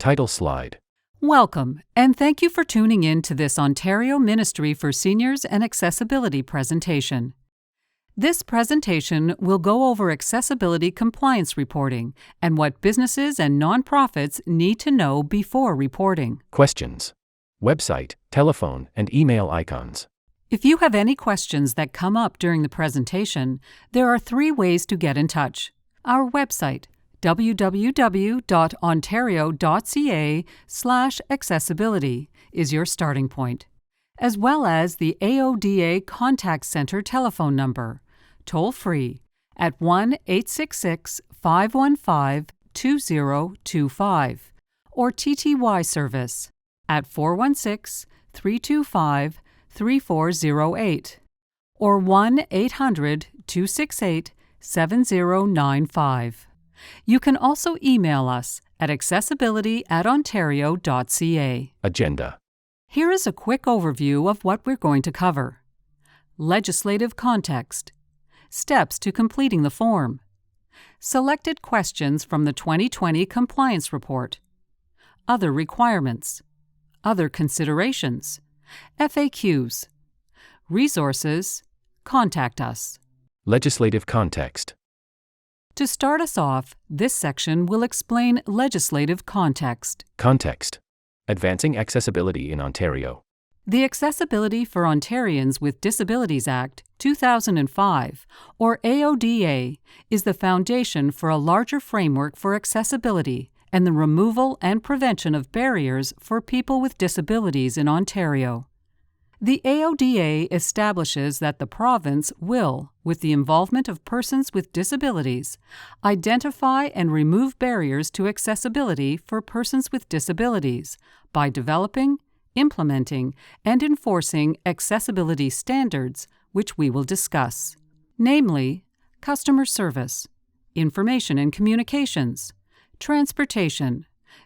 Title slide. Welcome, and thank you for tuning in to this Ontario Ministry for Seniors and Accessibility presentation. This presentation will go over accessibility compliance reporting and what businesses and nonprofits need to know before reporting. Questions. Website, telephone, and email icons. If you have any questions that come up during the presentation, there are 3 ways to get in touch. Our website, www.ontario.ca/accessibility, is your starting point, as well as the AODA Contact Center telephone number, toll-free at 1-866-515-2025, or TTY service at 416-325-3408, or 1-800-268-7095. You can also email us at accessibility@ontario.ca. Agenda. Here is a quick overview of what we're going to cover. Legislative context. Steps to completing the form. Selected questions from the 2020 Compliance Report. Other requirements. Other considerations. FAQs. Resources. Contact us. Legislative context. To start us off, this section will explain legislative context. Context. Advancing accessibility in Ontario. The Accessibility for Ontarians with Disabilities Act, 2005, or AODA, is the foundation for a larger framework for accessibility and the removal and prevention of barriers for people with disabilities in Ontario. The AODA establishes that the province will, with the involvement of persons with disabilities, identify and remove barriers to accessibility for persons with disabilities by developing, implementing, and enforcing accessibility standards, which we will discuss, namely customer service, information and communications, transportation,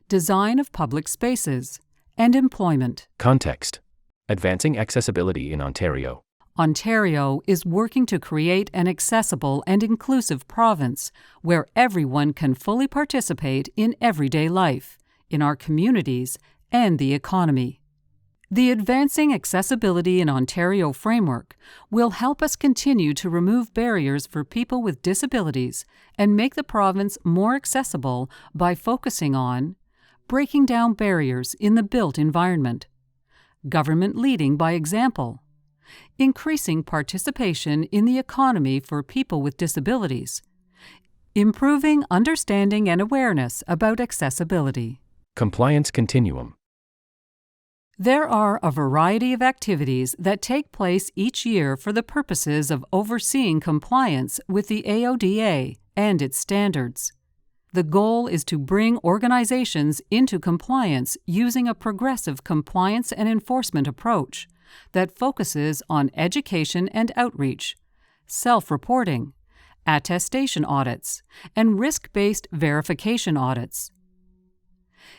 design of public spaces, and employment. Context. Advancing accessibility in Ontario. Ontario is working to create an accessible and inclusive province where everyone can fully participate in everyday life, in our communities, and the economy. The Advancing Accessibility in Ontario framework will help us continue to remove barriers for people with disabilities and make the province more accessible by focusing on breaking down barriers in the built environment, government leading by example, increasing participation in the economy for people with disabilities, improving understanding and awareness about accessibility. Compliance continuum. There are a variety of activities that take place each year for the purposes of overseeing compliance with the AODA and its standards. The goal is to bring organizations into compliance using a progressive compliance and enforcement approach that focuses on education and outreach, self-reporting, attestation audits, and risk-based verification audits.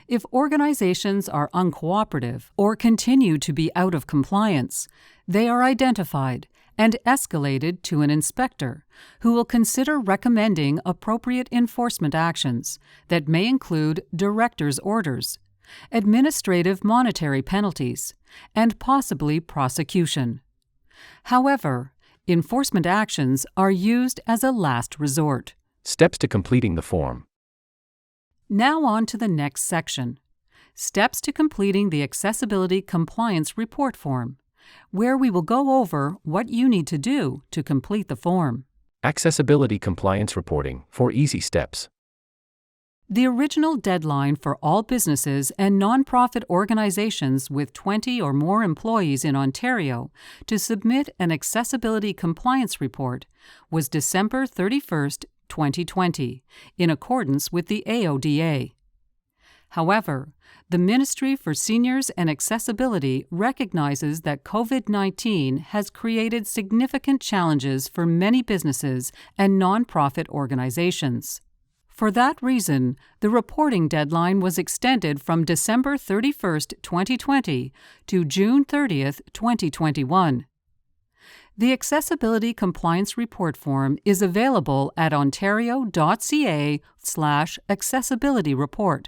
If organizations are uncooperative or continue to be out of compliance, they are identified and escalated to an inspector who will consider recommending appropriate enforcement actions that may include director's orders, administrative monetary penalties, and possibly prosecution. However, enforcement actions are used as a last resort. Steps to completing the form. Now on to the next section, Steps to completing the Accessibility Compliance Report form, where we will go over what you need to do to complete the form. Accessibility compliance reporting, 4 easy steps. The original deadline for all businesses and nonprofit organizations with 20 or more employees in Ontario to submit an accessibility compliance report was December 31st, 2020, in accordance with the AODA. However, the Ministry for Seniors and Accessibility recognizes that COVID-19 has created significant challenges for many businesses and nonprofit organizations. For that reason, the reporting deadline was extended from December 31st, 2020 to June 30th, 2021. The Accessibility Compliance Report form is available at ontario.ca/accessibilityreport.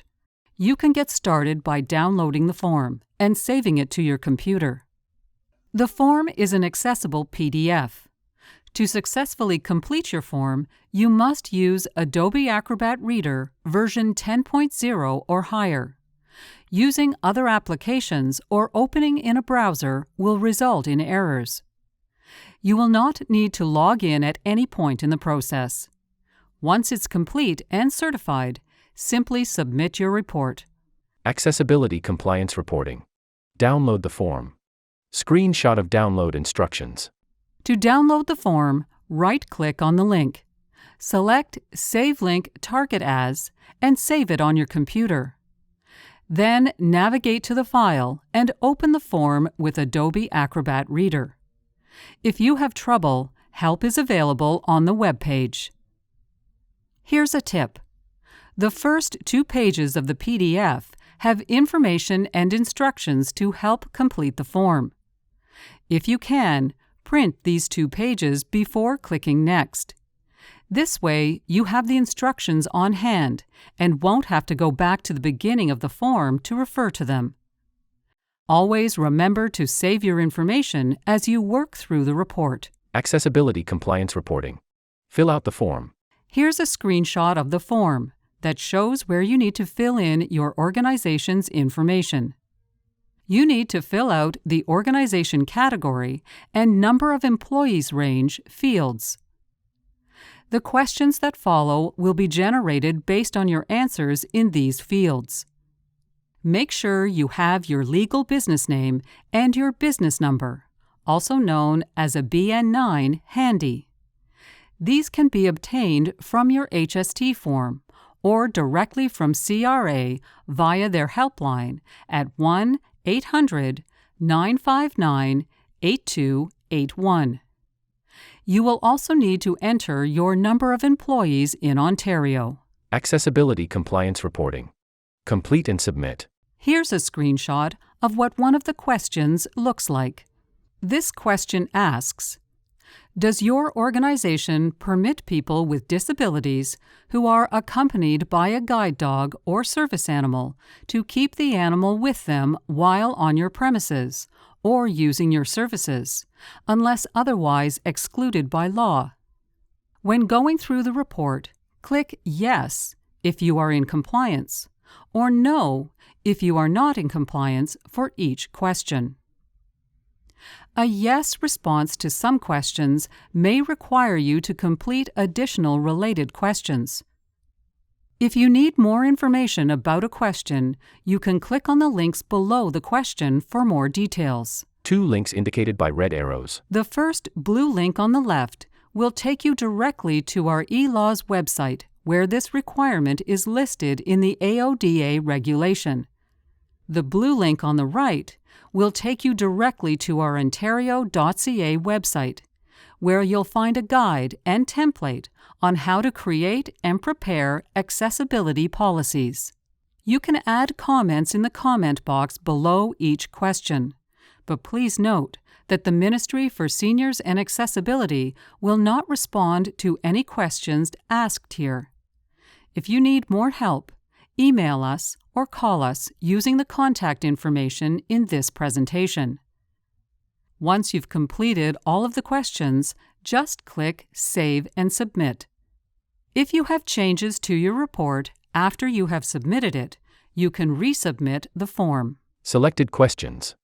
You can get started by downloading the form and saving it to your computer. The form is an accessible PDF. To successfully complete your form, you must use Adobe Acrobat Reader version 10.0 or higher. Using other applications or opening in a browser will result in errors. You will not need to log in at any point in the process. Once it's complete and certified, simply submit your report. Accessibility Compliance Reporting. Download the form. Screenshot of download instructions. To download the form, right-click on the link. Select Save Link Target As and save it on your computer. Then navigate to the file and open the form with Adobe Acrobat Reader. If you have trouble, help is available on the web page. Here's a tip. The first 2 pages of the PDF have information and instructions to help complete the form. If you can, print these 2 pages before clicking Next. This way, you have the instructions on hand and won't have to go back to the beginning of the form to refer to them. Always remember to save your information as you work through the report. Accessibility Compliance Reporting. Fill out the form. Here's a screenshot of the form that shows where you need to fill in your organization's information. You need to fill out the organization category and number of employees range fields. The questions that follow will be generated based on your answers in these fields. Make sure you have your legal business name and your business number, also known as a BN9, handy. These can be obtained from your HST form or directly from CRA via their helpline at 1-800-959-8281. You will also need to enter your number of employees in Ontario. Accessibility Compliance Reporting. Complete and submit. Here's a screenshot of what one of the questions looks like. This question asks, does your organization permit people with disabilities who are accompanied by a guide dog or service animal to keep the animal with them while on your premises or using your services, unless otherwise excluded by law? When going through the report, click Yes if you are in compliance, or No if you are not in compliance for each question. A yes response to some questions may require you to complete additional related questions. If you need more information about a question, you can click on the links below the question for more details. 2 links indicated by red arrows. The first blue link on the left will take you directly to our eLaws website, where this requirement is listed in the AODA regulation. The blue link on the right will take you directly to our ontario.ca website, where you'll find a guide and template on how to create and prepare accessibility policies. You can add comments in the comment box below each question, but please note that the Ministry for Seniors and Accessibility will not respond to any questions asked here. If you need more help, email us or call us using the contact information in this presentation. Once you've completed all of the questions, just click Save and Submit. If you have changes to your report after you have submitted it, you can resubmit the form. Selected questions.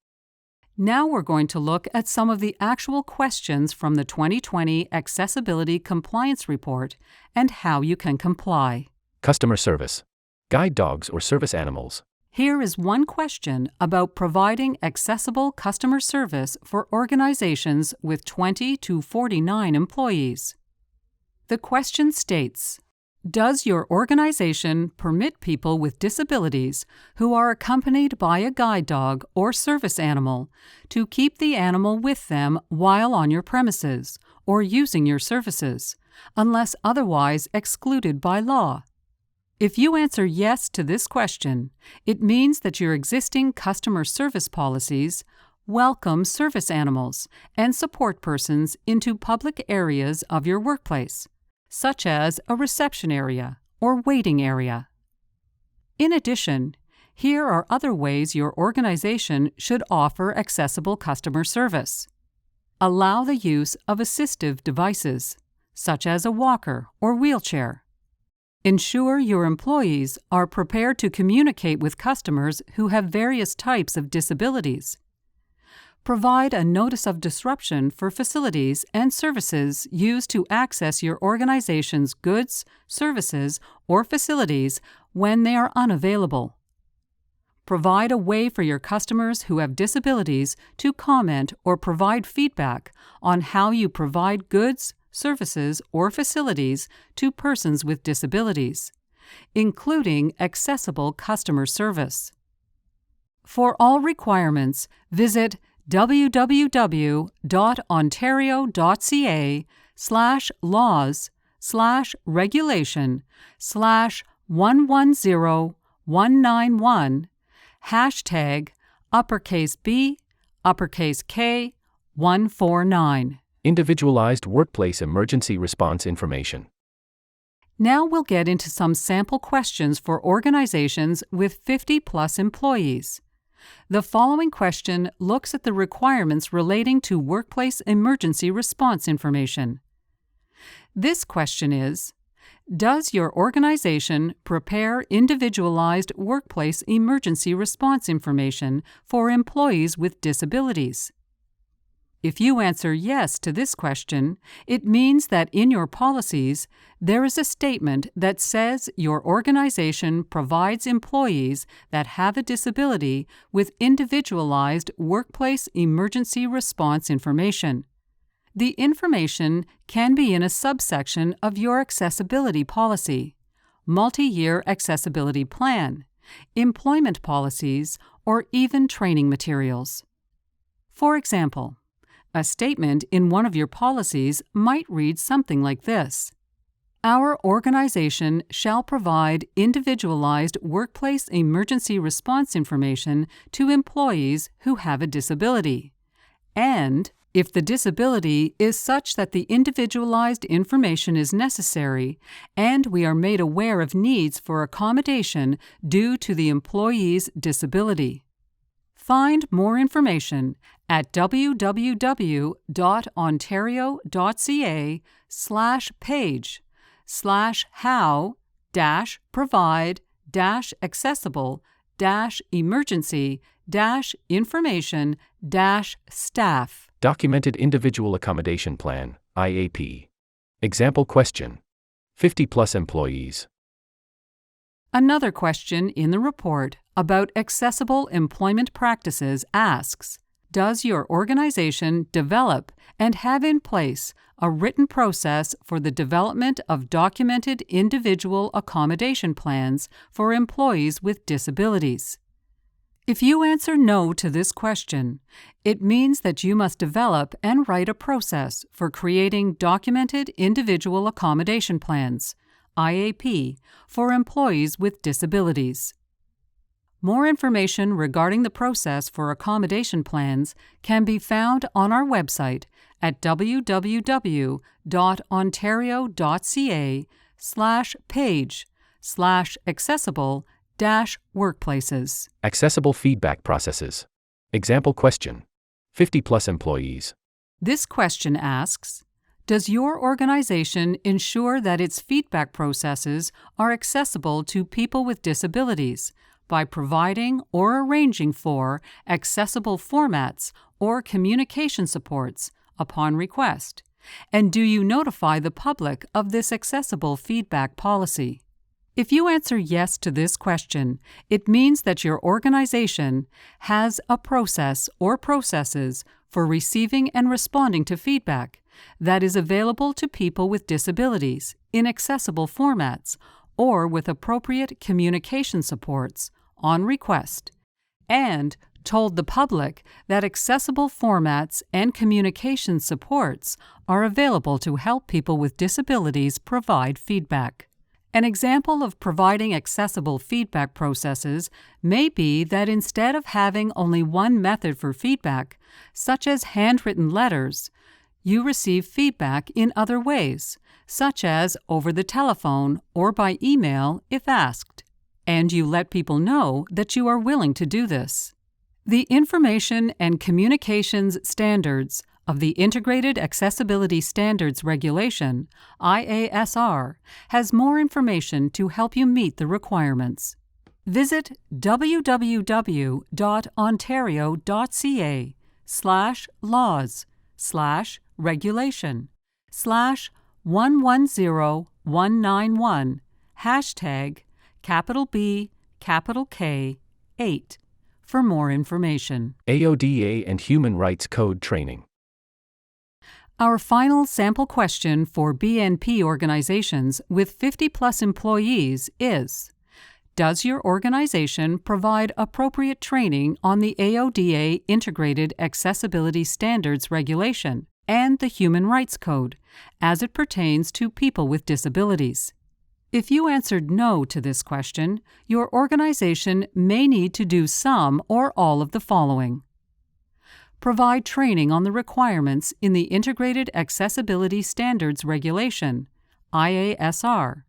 Now we're going to look at some of the actual questions from the 2020 Accessibility Compliance Report and how you can comply. Customer service. Guide dogs or service animals. Here is one question about providing accessible customer service for organizations with 20 to 49 employees. The question states, does your organization permit people with disabilities who are accompanied by a guide dog or service animal to keep the animal with them while on your premises or using your services, unless otherwise excluded by law? If you answer yes to this question, it means that your existing customer service policies welcome service animals and support persons into public areas of your workplace, such as a reception area or waiting area. In addition, Here are other ways your organization should offer accessible customer service. Allow the use of assistive devices, such as a walker or wheelchair. Ensure your employees are prepared to communicate with customers who have various types of disabilities. Provide a notice of disruption for facilities and services used to access your organization's goods, services, or facilities when they are unavailable. Provide a way for your customers who have disabilities to comment or provide feedback on how you provide goods, services, or facilities to persons with disabilities, including accessible customer service. For all requirements, visit www.ontario.ca/laws/regulation/110191 #B K 149. Individualized workplace emergency response information. Now we'll get into some sample questions for organizations with 50-plus employees. The following question looks at the requirements relating to workplace emergency response information. This question is, does your organization prepare individualized workplace emergency response information for employees with disabilities? If you answer yes to this question, it means that in your policies, there is a statement that says your organization provides employees that have a disability with individualized workplace emergency response information. The information can be in a subsection of your accessibility policy, multi-year accessibility plan, employment policies, or even training materials. For example, a statement in one of your policies might read something like this: Our organization shall provide individualized workplace emergency response information to employees who have a disability. And if the disability is such that the individualized information is necessary and we are made aware of needs for accommodation due to the employee's disability. Find more information at www.ontario.ca/page/how-provide-emergency-information-staff. Documented Individual Accommodation Plan, IAP. Example question. 50-plus employees. Another question in the report about accessible employment practices asks, does your organization develop and have in place a written process for the development of documented individual accommodation plans for employees with disabilities? If you answer no to this question, it means that you must develop and write a process for creating documented individual accommodation plans, IAP, for employees with disabilities. More information regarding the process for accommodation plans can be found on our website at www.ontario.ca/page/accessible-workplaces. Accessible feedback processes. Example question. 50-plus employees. This question asks, does your organization ensure that its feedback processes are accessible to people with disabilities by providing or arranging for accessible formats or communication supports upon request? And do you notify the public of this accessible feedback policy? If you answer yes to this question, it means that your organization has a process or processes for receiving and responding to feedback that is available to people with disabilities in accessible formats or with appropriate communication supports on request, and told the public that accessible formats and communication supports are available to help people with disabilities provide feedback. An example of providing accessible feedback processes may be that instead of having only one method for feedback, such as handwritten letters, you receive feedback in other ways, such as over the telephone or by email if asked. and you let people know that you are willing to do this. The Information and Communications Standards of the Integrated Accessibility Standards Regulation, IASR, has more information to help you meet the requirements. Visit www.ontario.ca/laws/regulation/110191 #B K8 for more information. AODA and Human Rights Code training. Our final sample question for BNP organizations with 50-plus employees is: does your organization provide appropriate training on the AODA Integrated Accessibility Standards Regulation and the Human Rights Code as it pertains to people with disabilities? If you answered no to this question, your organization may need to do some or all of the following. Provide training on the requirements in the Integrated Accessibility Standards Regulation, IASR,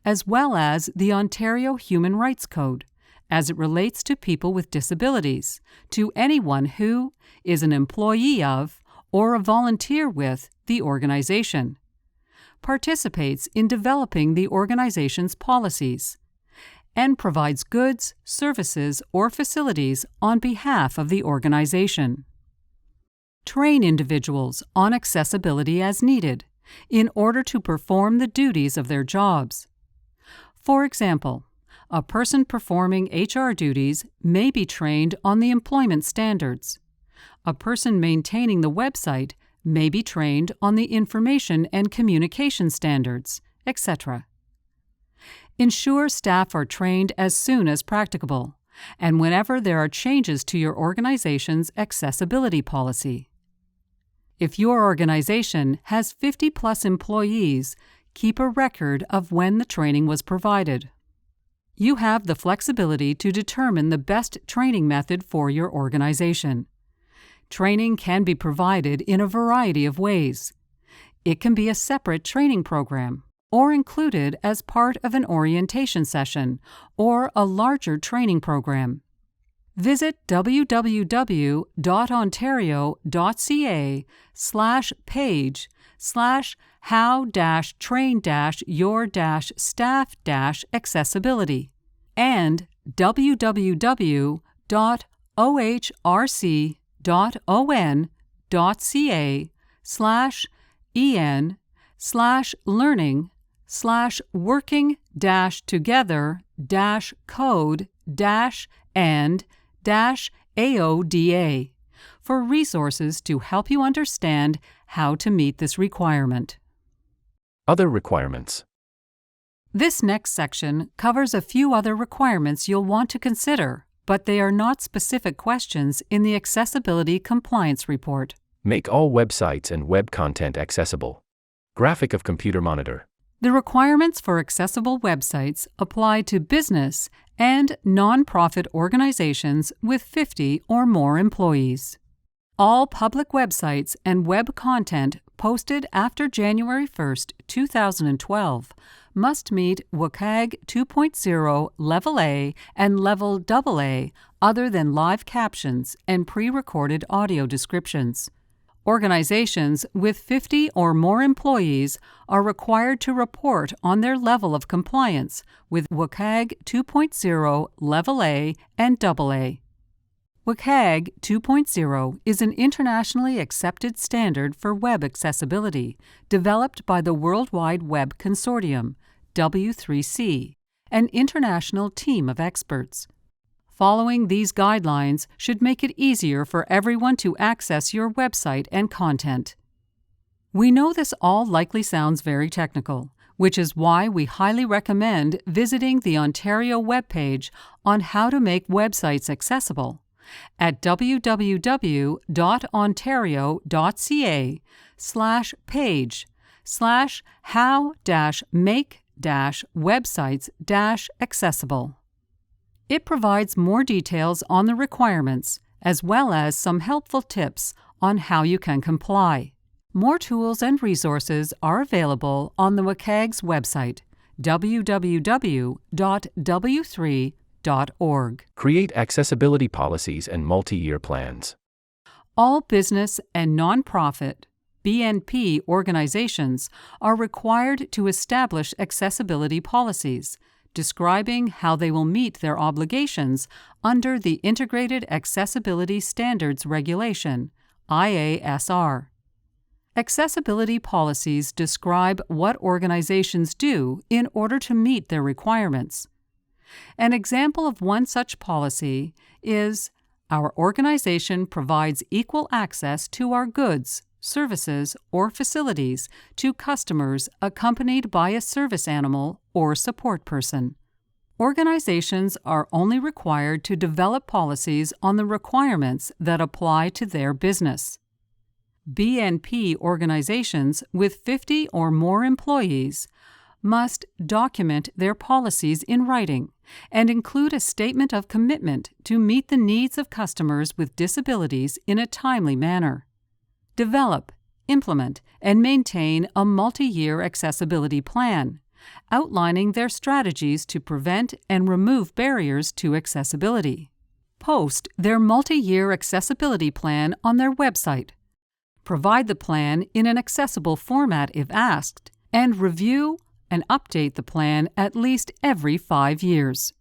as well as the Ontario Human Rights Code, as it relates to people with disabilities, to anyone who is an employee of or a volunteer with the organization, participates in developing the organization's policies, and provides goods, services, or facilities on behalf of the organization. Train individuals on accessibility as needed in order to perform the duties of their jobs. For example, a person performing HR duties may be trained on the employment standards. A person maintaining the website may be trained on the information and communication standards, etc. Ensure staff are trained as soon as practicable, and whenever there are changes to your organization's accessibility policy. If your organization has 50-plus employees, keep a record of when the training was provided. You have the flexibility to determine the best training method for your organization. Training can be provided in a variety of ways. It can be a separate training program, or included as part of an orientation session, or a larger training program. Visit www.ontario.ca/page/how-train-your-staff-accessibility and www.ohrc.on.ca/en/learning/working-together-and-AODA for resources to help you understand how to meet this requirement. Other requirements. This next section covers a few other requirements you'll want to consider, but they are not specific questions in the Accessibility Compliance Report. Make all websites and web content accessible. Graphic of computer monitor. The requirements for accessible websites apply to business and nonprofit organizations with 50 or more employees. All public websites and web content posted after January 1, 2012 must meet WCAG 2.0 Level A and Level AA other than live captions and pre-recorded audio descriptions. Organizations with 50 or more employees are required to report on their level of compliance with WCAG 2.0 Level A and AA. WCAG 2.0 is an internationally accepted standard for web accessibility developed by the World Wide Web Consortium, W3C, an international team of experts. Following these guidelines should make it easier for everyone to access your website and content. We know this all likely sounds very technical, which is why we highly recommend visiting the Ontario webpage on how to make websites accessible at www.ontario.ca/page/how-make-websites-accessible. It provides more details on the requirements, as well as some helpful tips on how you can comply. More tools and resources are available on the WCAG's website, www.w3.org. Create accessibility policies and multi-year plans. All business and nonprofit (BNP) organizations are required to establish accessibility policies, describing how they will meet their obligations under the Integrated Accessibility Standards Regulation, IASR. Accessibility policies describe what organizations do in order to meet their requirements. An example of one such policy is, our organization provides equal access to our goods, services, or facilities to customers accompanied by a service animal or support person. Organizations are only required to develop policies on the requirements that apply to their business. BNP organizations with 50 or more employees must document their policies in writing and include a statement of commitment to meet the needs of customers with disabilities in a timely manner. Develop, implement, and maintain a multi-year accessibility plan, outlining their strategies to prevent and remove barriers to accessibility. Post their multi-year accessibility plan on their website. Provide the plan in an accessible format if asked, and review and update the plan at least every 5 years.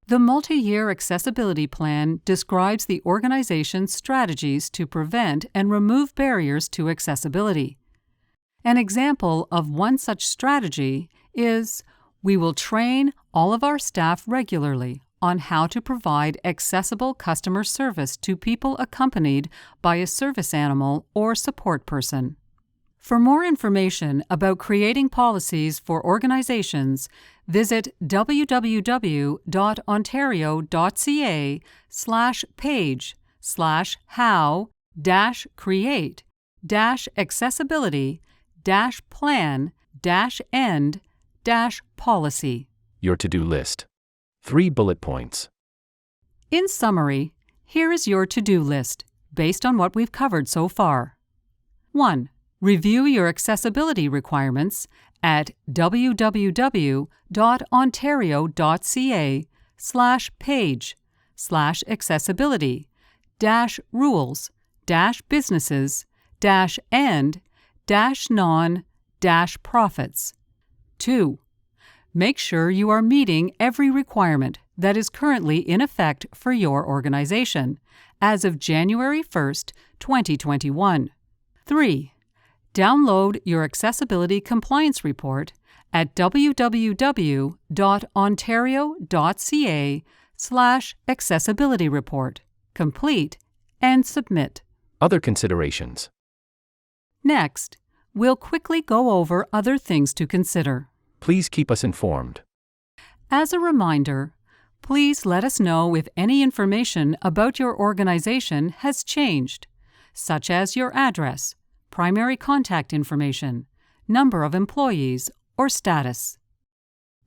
The multi-year accessibility plan describes the organization's strategies to prevent and remove barriers to accessibility. An example of one such strategy is, we will train all of our staff regularly on how to provide accessible customer service to people accompanied by a service animal or support person. For more information about creating policies for organizations, visit www.ontario.ca/page/how-create-plan-end-policy. Your to-do list. 3 bullet points. In summary, here is your to-do list, based on what we've covered so far. 1. Review your accessibility requirements at www.ontario.ca/page/accessibility-rules-and-non-profits. 2. Make sure you are meeting every requirement that is currently in effect for your organization as of January 1st, 2021. 3. Download your Accessibility Compliance Report at www.ontario.ca/accessibilityreport. Complete and submit. Other considerations. Next, we'll quickly go over other things to consider. Please keep us informed. As a reminder, please let us know if any information about your organization has changed, such as your address, primary contact information, number of employees, or status.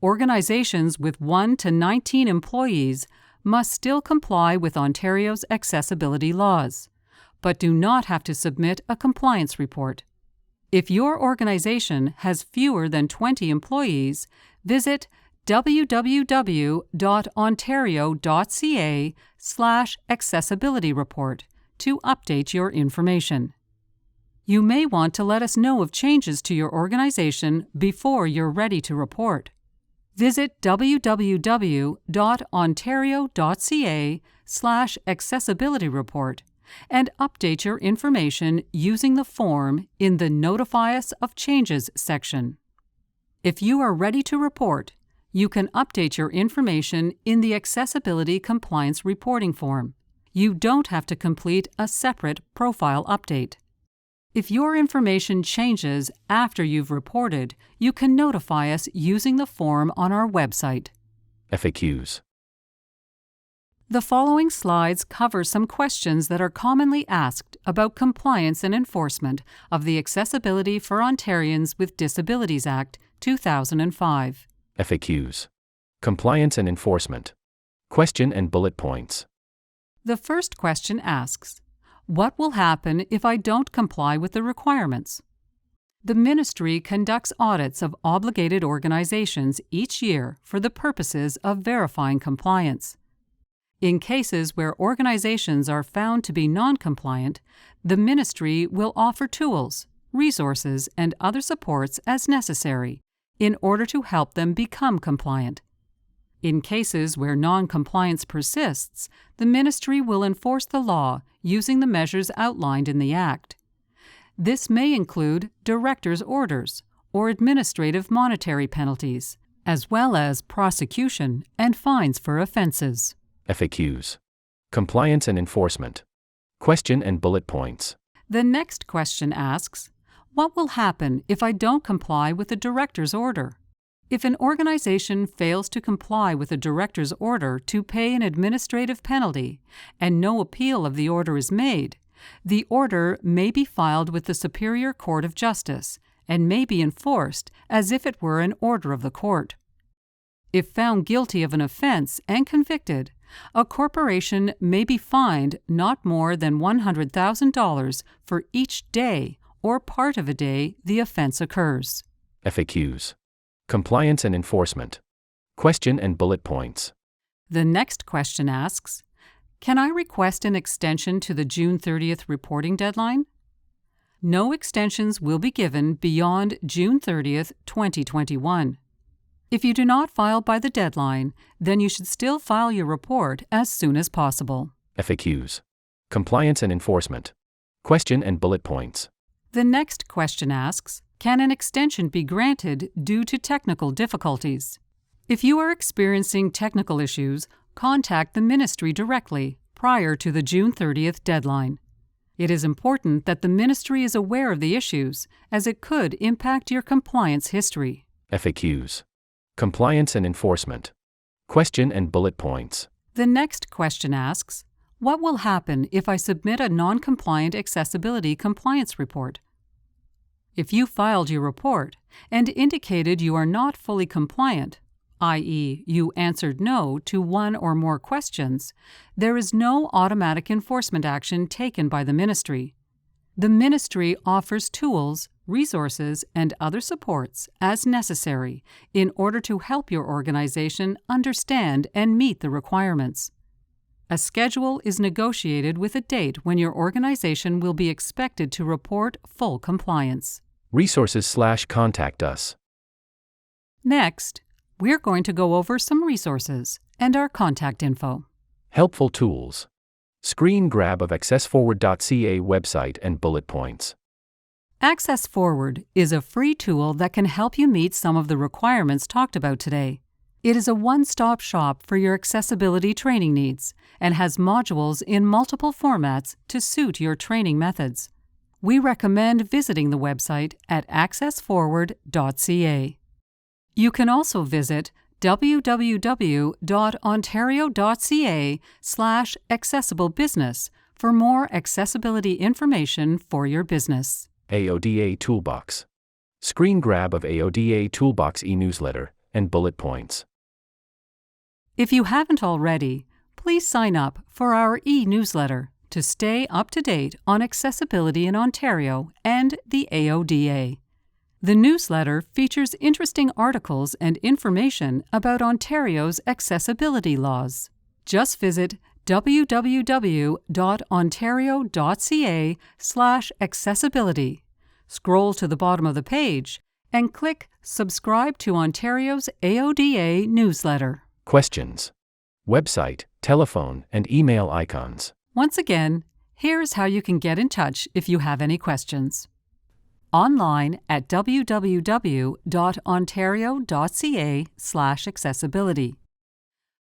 Organizations with 1 to 19 employees must still comply with Ontario's accessibility laws, but do not have to submit a compliance report. If your organization has fewer than 20 employees, visit www.ontario.ca/accessibilityreport to update your information. You may want to let us know of changes to your organization before you're ready to report. Visit www.ontario.ca/accessibilityreport and update your information using the form in the Notify Us of Changes section. If you are ready to report, you can update your information in the Accessibility Compliance Reporting form. You don't have to complete a separate profile update. If your information changes after you've reported, you can notify us using the form on our website. FAQs. The following slides cover some questions that are commonly asked about compliance and enforcement of the Accessibility for Ontarians with Disabilities Act, 2005. FAQs. Compliance and enforcement. Question and bullet points. The first question asks, what will happen if I don't comply with the requirements? The Ministry conducts audits of obligated organizations each year for the purposes of verifying compliance. In cases where organizations are found to be non-compliant, the Ministry will offer tools, resources, and other supports as necessary in order to help them become compliant. In cases where non-compliance persists, the Ministry will enforce the law using the measures outlined in the Act. This may include director's orders or administrative monetary penalties, as well as prosecution and fines for offenses. FAQs. Compliance and enforcement. Question and bullet points. The next question asks, what will happen if I don't comply with the director's order? If an organization fails to comply with a director's order to pay an administrative penalty and no appeal of the order is made, the order may be filed with the Superior Court of Justice and may be enforced as if it were an order of the court. If found guilty of an offense and convicted, a corporation may be fined not more than $100,000 for each day or part of a day the offense occurs. FAQs. Compliance and enforcement. Question and bullet points. The next question asks, can I request an extension to the June 30th reporting deadline? No extensions will be given beyond June 30th, 2021. If you do not file by the deadline, then you should still file your report as soon as possible. FAQs. Compliance and enforcement. Question and bullet points. The next question asks, can an extension be granted due to technical difficulties? If you are experiencing technical issues, contact the Ministry directly prior to the June 30th deadline. It is important that the Ministry is aware of the issues, as it could impact your compliance history. FAQs. Compliance and enforcement. Question and bullet points. The next question asks, what will happen if I submit a non-compliant accessibility compliance report? If you filed your report and indicated you are not fully compliant, i.e., you answered no to one or more questions, there is no automatic enforcement action taken by the Ministry. The Ministry offers tools, resources, and other supports as necessary in order to help your organization understand and meet the requirements. A schedule is negotiated with a date when your organization will be expected to report full compliance. Resources/contact us. Next, we're going to go over some resources and our contact info. Helpful tools. Screen grab of accessforward.ca website and bullet points. AccessForward is a free tool that can help you meet some of the requirements talked about today. It is a one-stop shop for your accessibility training needs and has modules in multiple formats to suit your training methods. We recommend visiting the website at accessforward.ca. You can also visit www.ontario.ca/accessiblebusiness for more accessibility information for your business. AODA Toolbox. Screen grab of AODA Toolbox e-newsletter and bullet points. If you haven't already, please sign up for our e-newsletter to stay up to date on accessibility in Ontario and the AODA. The newsletter features interesting articles and information about Ontario's accessibility laws. Just visit www.ontario.ca/accessibility. Scroll to the bottom of the page and click Subscribe to Ontario's AODA newsletter. Questions. Website, telephone, and email icons. Once again, here's how you can get in touch if you have any questions. Online at www.ontario.ca/accessibility.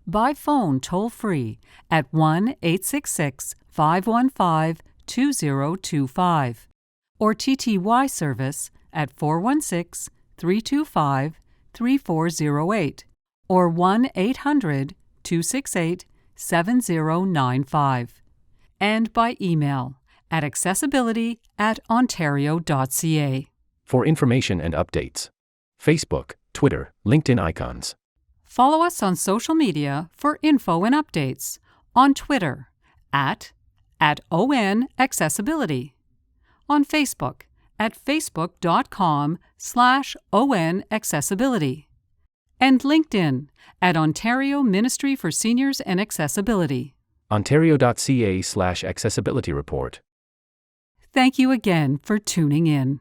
By phone toll-free at 1-866-515-2025 or TTY service at 416-325-3408 or 1-800-268-7095 and by email at accessibility@ontario.ca. For information and updates. Facebook, Twitter, LinkedIn icons. Follow us on social media for info and updates. On Twitter, at ON Accessibility. On Facebook, at facebook.com/ONAccessibility, and LinkedIn at Ontario Ministry for Seniors and Accessibility. ontario.ca/accessibilityreport. Thank you again for tuning in.